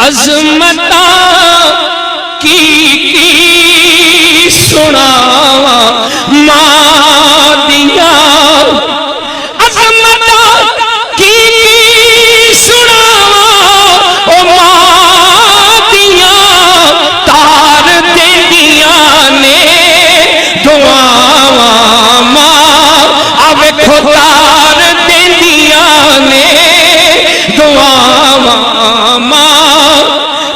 عظمتاں کی سناواں ماں دیاں عظمتاں کی سناواں او ماں دیاں تار دیندیاں نے دعاواں ماں آوے کھوتار دیندیاں نے دعاواں ماں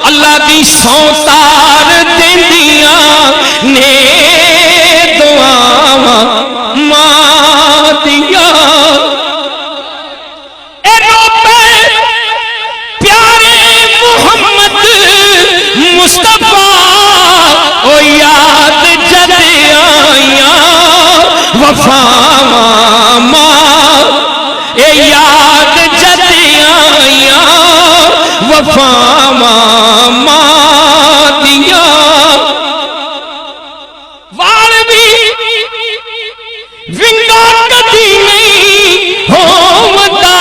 اللہ دی سوتار دیندیاں نے دعاواں ماں دیاں اے روپے پیارے محمد مصطفیٰ او یاد جد آیاں وفاواں ماں اے یاد جد آیاں وفاواں ماں دیاں وال بھی ونگا کدی نہیں ہومدا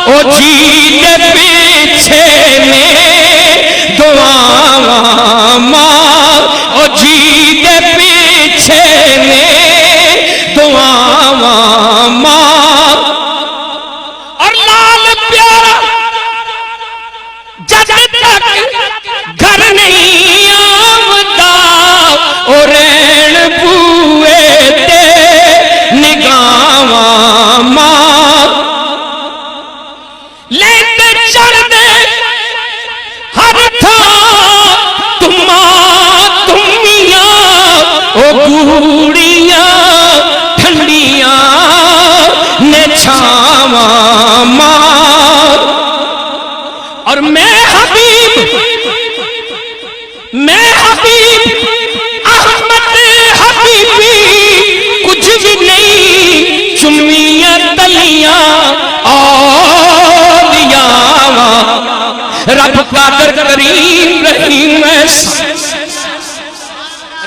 او جی دے پیچھے نے دعاواں ماں او جی دے پیچھے نے دعاواں ماں اور لال پیارا جد تک گھر نہیں آمدا او رین بوئے تے نگاواں ماں لیندے چڑھدے ہر تھاں تماں تمیاں او گوڑیاں ٹھنڈیاں نے چھاواں ماں اور میں حبیب احمد حبیبی کچھ بھی نہیں چمیاں تلیاں اولیاء رب قادر کریم رحیم ایسا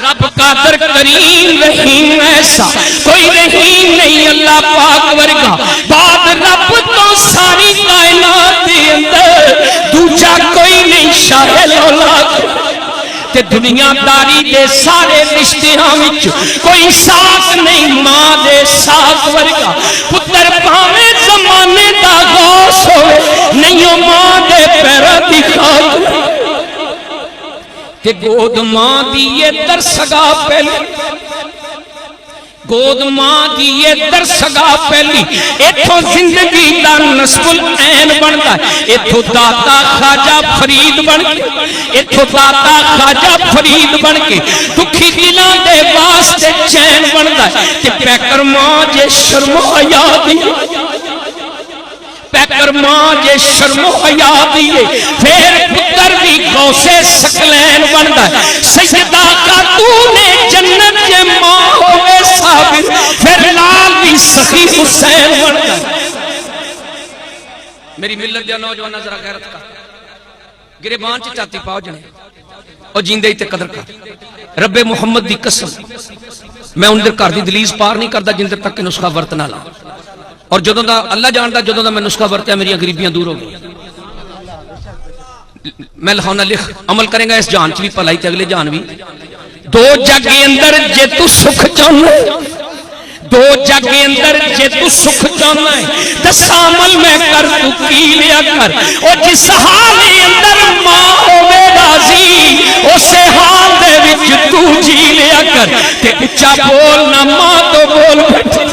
رب قادر کریم رحیم ایسا کوئی رحیم نہیں اللہ پاک ورگا بعد رب تو ساری کائنات دے اندر دوجا کوئی نہیں شاہ اولاد تے دنیا داری دے سارے رشتیاں وچ کوئی ساتھ نہیں ماں دے ساتھ ورگا پتر پاویں زمانے دا غوث ہوئے نہیں ماں دے پیرا دی خاک تے گود ماں دیئے در سگا پہلی گود ماں دیئے در سگا پہلی ایتھو زندگی دا نصب العین بنتا ہے ایتھو داتا خواجہ فرید بن کے ایتھو داتا خواجہ فرید بن کے دکھی دلان دے واسطے چین بنتا ہے کہ پیکر ماں جے شرم و حیا دیئے پیکر ماں جے شرم و حیا دیئے پھر پتر بھی غوث سکلین بنتا ہے سیدہ خاتون جنت جے ماں ہوئے ثابت پھر لال بھی سخی حسین بنتا ہے میری ملت دیا نوجوان ذرا غیرت کا گریبان چی چاہتی پاؤ جنے اور جیندے ہی تے قدر کا رب محمد دی قسم میں اندر کار دی دلیز پار نہیں کردہ جندر تک کہ نسخہ ورتنا لا اور جدوں دا اللہ جانتا جدوں دا میں نسخہ ورتیا میری غریبیاں دور ہو گئی میں لہونا لکھ عمل کریں گا اس جان چوی پلائی تے اگلے جان بھی دو جگ اندر جے تو سکھ چاہنا ہے دو جگ اندر جے تو سکھ چاہنا ہے دس عمل میں کر تو کی لیا کر اور جس حال اندر ماں ہوئے راضی اسے حال دے وچ تو جی لیا کر تے اچھا بول نہ ماں تو بول بیٹھی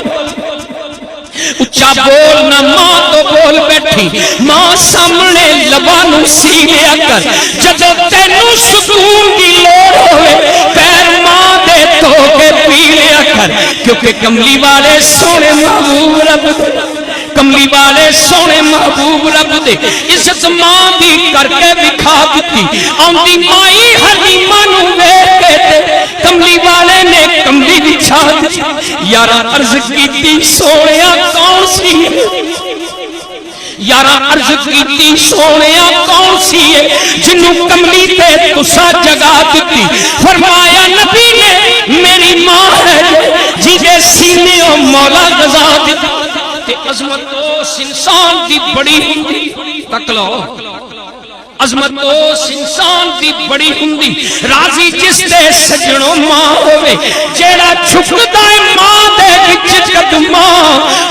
اچھا بول نہ ماں تو بول بیٹھی ماں سامنے لبانوں سی لیا کر جدو تینوں سکون کی لوڑ ہوئے پیر ماں دے تو کے پی لیا کر کیونکہ کملی والے سونے محبوب رب دے کملی والے سونے محبوب رب دے عزت ماں دی کر کے بکھا دیتی آندی مائی حلیمہ نو ویکھے تے کملی والے نے کملی بچھا دیتی یارا عرض کیتی سونیا کون سی ہے یارا عرض کیتی سونیا کون سی ہے جنوں کملی تے تسا جگا دیتی فرمایا نبی نے میری ماں ہے جی دے سینے و مولا غزا دیتی تے عظمت اس انسان دی بڑی ہوندی تک لو عظمت اس انسان دی بڑی ہوندی راضی جس دے سجنوں ماں ہوئے جیڑا چھکدا ہے ماں دے وچ قدماں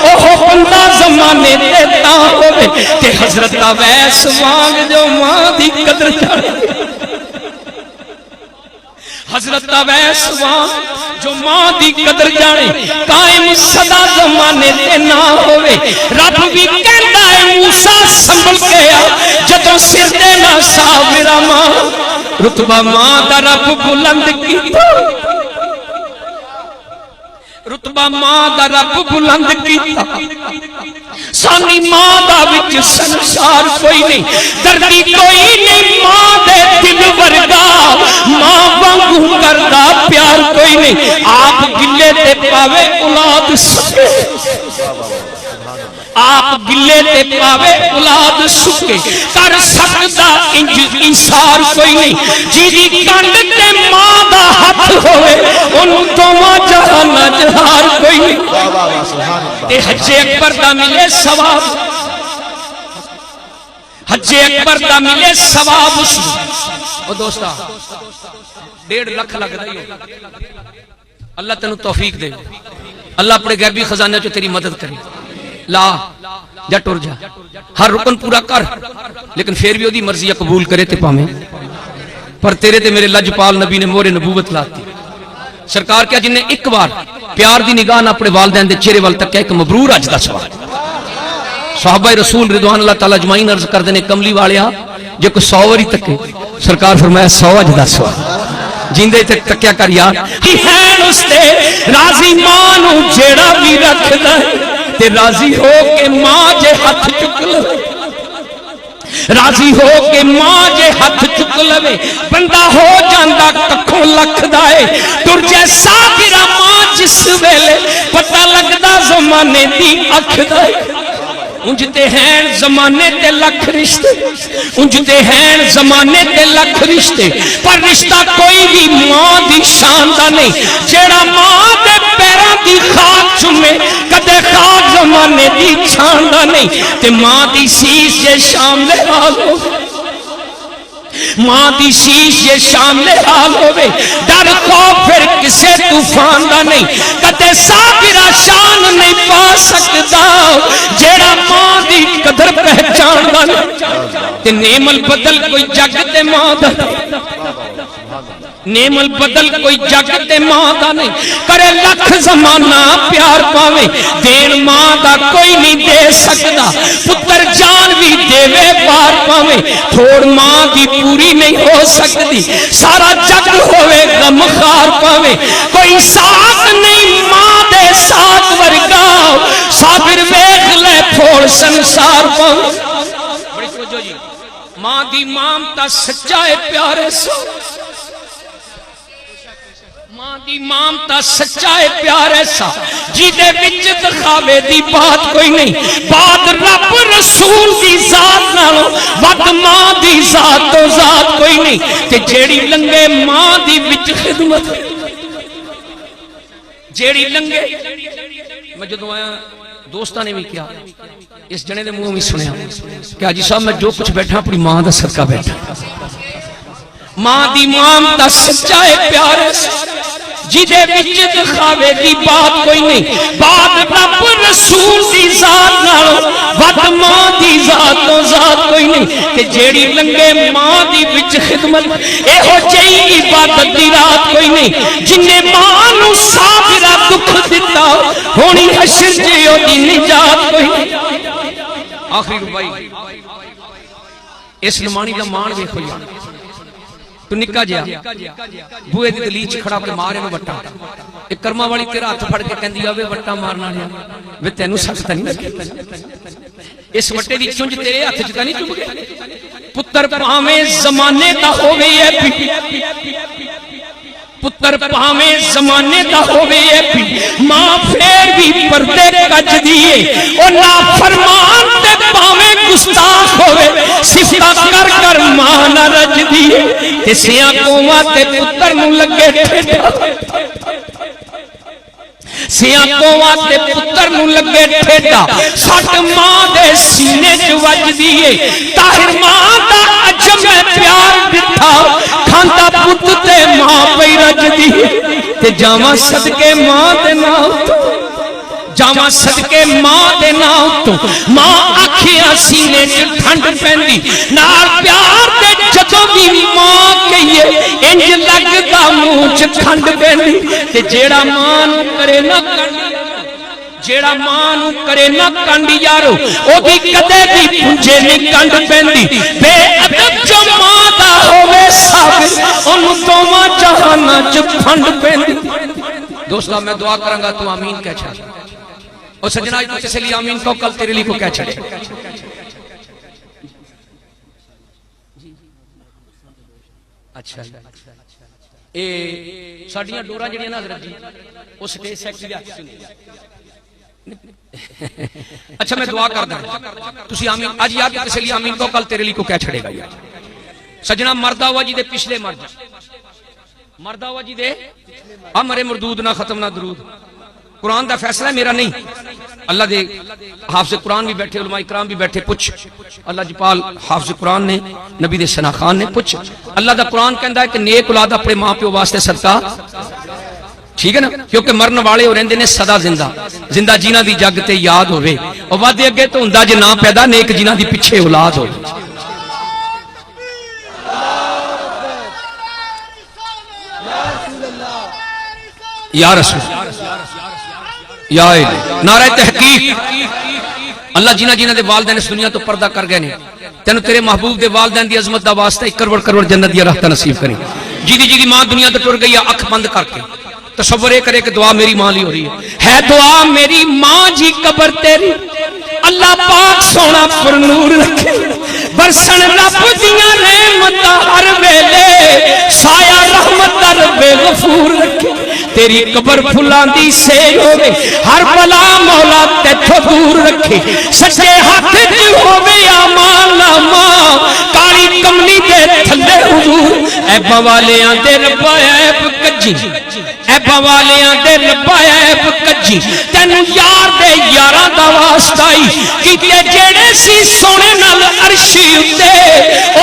اوہ بندہ زمانے تے تا ہوئے تے حضرت اویس وانگ جو ماں دی قدر جانے حضرت اویس وانگ جو ماں دی قدر جانے قائم صدا زمانے تے نہ ہوئے رب بھی کہندا ہے موسیٰ سنبھل کے آ جدوں سر دے نہ سا میرا ماں رتبہ ماں دا رب بلند کیتا رتبہ ماں دا رب بلند کیتا سانی ماں دا وچ سنسار کوئی نہیں دردی کوئی نہیں ماں دے دل ورگا ماں وانگوں کردا پیار کوئی نہیں آپ گلے تے پاوے اولاد سکے آپ گلے تے پاوے اولاد سکے کر سکتا انسار کوئی نہیں جیدی کنڈ تے ماں دا ہاتھ ہوئے انہوں تو ماں جہانا جہار کوئی نہیں تے حج اکبر دا ملے ثواب حج اکبر دا ملے ثواب اس او دوستا 1.5 لاکھ لگ رہی ہو اللہ تنو توفیق دے اللہ اپنے غیبی خزانے جو تیری مدد کرے لا جا ٹور جا ہر رکن پورا کر لیکن پھر بھی وہ مرضی قبول کرے تے پامیں پر تیرے تے میرے لجپال نبی نے مورے نبوت لاتی سرکار کیا جن نے ایک بار پیار دی نگاہ نہ اپنے والدین دے چہرے وال تک ایک مبرور اج دا سوال صحابہ رسول رضوان اللہ تعالی اجمعین عرض کر دینے کملی والیا جو کوئی 100 واری تکے سرکار فرمایا 100 اج دا سوال جیندے تک تکیا کر یار ہی ہیں اس تے راضی مانو جیڑا بھی رکھ دے تے راضی ہو کے ماں جے ہاتھ چک لے راضی ہو کے ماں جے ہاتھ چک لے بندہ ہو جاندہ ککھوں لکھ دائے تر جیسا گرا ماں جس ویلے پتہ لگدا زمانے دی اکھ دائے انجتے ہیں زمانے تے لکھ رشتے انجتے ہیں زمانے تے لکھ رشتے پر رشتہ کوئی بھی ماں دی شان دا نہیں جیڑا ماں دے پیران دی خاک چمے کدے خاک زمانے دی چھان دا نہیں تے ماں دی سیس یہ شام لے حال ہو ماں دی شیش یہ شامل حال ہوئے ڈر خوف پھر کسے طوفان دا نہیں کتے سابرہ شان نہیں پا سکتا جیڑا ماں دی قدر پہچان دا نہیں تے نعم البدل کوئی جگ تے ماں دا نعم البدل کوئی جگ تے ماں دا نہیں کرے لکھ زمانہ پیار پاوے دین ماں دا کوئی نہیں دے سکتا پتر جان بھی دیوے پار پاوے تھوڑ ماں دی پوری نہیں ہو سکتی سارا جگ ہوئے غم خار پاوے کوئی ساتھ نہیں ماں دے ساتھ ورگاؤ صابر ویخ لے پھوڑ سنسار پاوے بڑی توجہ جی ماں دی مامتا سچائے پیارے سو ماں دی مامتا سچائے پیارے سا جیدے وچ دکھاوے دی بات کوئی نہیں بات رب رسول دی ذات نالو ود ماں دی ذات تو ذات کوئی نہیں تے جیڑی لنگے ماں دی وچ خدمت جیڑی لنگے میں جدو آیا دوستہ نے بھی کیا اس جنے دے منہ میں سنیا کہ حاجی صاحب میں جو کچھ بیٹھا اپنی ماں دا صدقہ بیٹھا ماں دی مامتا سچائے پیارے سا جیدے وچ دکھاوے دی بات کوئی نہیں بات رب رسول دی ذات نالو ود ماں دی ذات تو ذات کوئی نہیں کہ جیڑی لنگے ماں دی وچ خدمت اے ہو جئی عبادت دی رات کوئی نہیں جننے ماں نو صابرہ دکھ دیتا ہونی حشر جیو دی نجات کوئی نہیں آخری ربائی اس نمانی دا مان دیکھو یا تو نکا جیا بوئے دی دلیچ کھڑا پر مارے میں بٹا ایک کرما والی تیرا ہاتھ پھڑ کے کہن دیا وے بٹا مارنا لیا وے تینو سکتا نہیں لگے اس وٹے دی چونج تیرے ہاتھ جتا نہیں چوب گئے پتر پاہمیں زمانے دا ہو گئی ہے پی پتر پاہمیں زمانے دا ہو گئی ہے پی ماں پھر بھی پردے کج دیئے اور نافرمان تے پاہمیں گستاخ ہوئے صفتا کر کر ماں نہ رج دیئے تے سیاں قومہ تے پتر نو لگے ٹھیٹا سیاں قومہ تے پتر نو لگے ٹھیٹا سٹ ماں دے سینے جو وج دیئے تاہر ماں دا عجم جاواں صدقے ماں دے نام تو جاواں صدقے ماں دے نام تو ماں آکھیاں سینے چ ٹھنڈ پیندی نال پیار دے جدوں بھی ماں کہیے انج لگدا منہ چ ٹھنڈ پیندی تے جیڑا ماں نوں کرے نہ کنڈ جیڑا ماں نوں کرے نہ کنڈ یارو او دی کدے بھی پونجے نہیں کنڈ پیندی بے ادب جو ماں دا ہوے صابر اونوں دوواں جہاناں چ پھنڈ پیندی دوستو میں دعا کراں گا تو آمین کہہ چھا اور سجنہ تو کسی لیے آمین کو کل تیرے لیے کو کہہ چھڑے اچھا اے ساڑیاں ڈورا جڑیاں نا حضرت جی اس ٹیس سیکسی دے ہاتھ سے اچھا میں دعا کر دیں تسی آمین آج یاد کسی لیے آمین کو کل تیرے لیے کو کہہ چھڑے گا سجنہ مردہ ہوا جی دے پچھلے مردہ ہوا جی دے امر مردود نہ ختم نہ درود قرآن دا فیصلہ ہے میرا نہیں اللہ دے حافظ قرآن بھی بیٹھے علماء اکرام بھی بیٹھے پوچھ اللہ جپال حافظ قرآن نے نبی دے ثنا خان نے پوچھ اللہ دا قرآن کہندا ہے کہ نیک اولاد اپنے ماں پیو واسطے صدقہ ٹھیک ہے نا کیونکہ مرن والے ہو رہندے نے سدا زندہ جینا دی جگ تے یاد ہوئے اور وعدے اگے تو ہوندا جے نہ پیدا نیک جینا دی پیچھے اولاد ہو یا رسول یا نعرہ تحقیق اللہ جینا دے والدین اس دنیا تو پردہ کر گئے نے تینوں تیرے محبوب دے والدین دی عظمت دا واسطہ 1 کروڑ جنت دی راہ نصیب کریں جی ماں دنیا تو ٹر گئی ہے اکھ بند کر کے تصور کرے کہ دعا میری ماں لی ہو رہی ہے دعا میری ماں جی قبر تیری اللہ پاک سونا پر نور رکھے برسن رب دیاں رحمتاں ہر ویلے سایہ رحمت رب غفور رکھے تیری قبر پھلاں دی سیر ہوے ہر بلا مولا تیتھوں دور رکھے سچے ہاتھ وچ ہوے امان نامہ کالی کملی دے تھلے حضور عیباں والیاں دے رب عیب کجی عیباں والیاں دے رب عیب کجی تینوں یار دے یاراں دا واسطائی کیتے جڑے سی سونے نال عرشی اُتے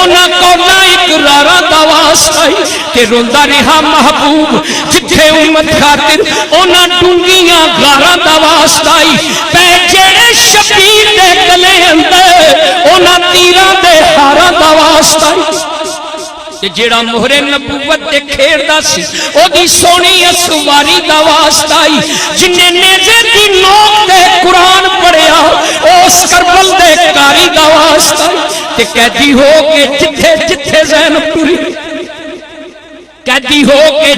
انہاں کولاں اقراراں دا واسطائی کہ روندا رہا محبوب جتھے امت خاطر انہاں ڈونگیاں غاراں دا واسطائی پے جڑے شبیر دے گلے اندر انہاں تیراں دے ہاراں دا واسطائی کہ جیڑا مہر نبوت دے کھیڑدا سی او دی سونی اسواری دا واسطائی جنہیں نیزے دی نوک دے قرآن پڑھیا اس کربل دے کاری دا واسطائی کہ قیدی ہو کے جتھے زینب ٹری قیدی ہو کے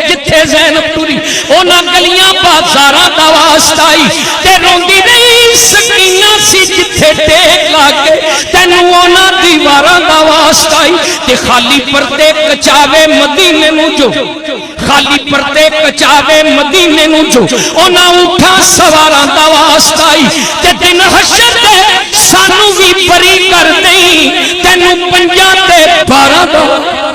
جتھے زینب ٹری اونا گلیاں بازاراں دا واسطائی تے روندی رہی سکینہ سی جتھے ٹیک لاگے تینوں اونا دیواراں دا واسطائی تے خالی پردے کچاوے مدینے نو جو خالی پردے کچاوے مدینے نو جو اونا اٹھا سواراں دا واسطائی تے دن حشر دے سانو بھی بری کر دیں تینوں 5 تے 12 دا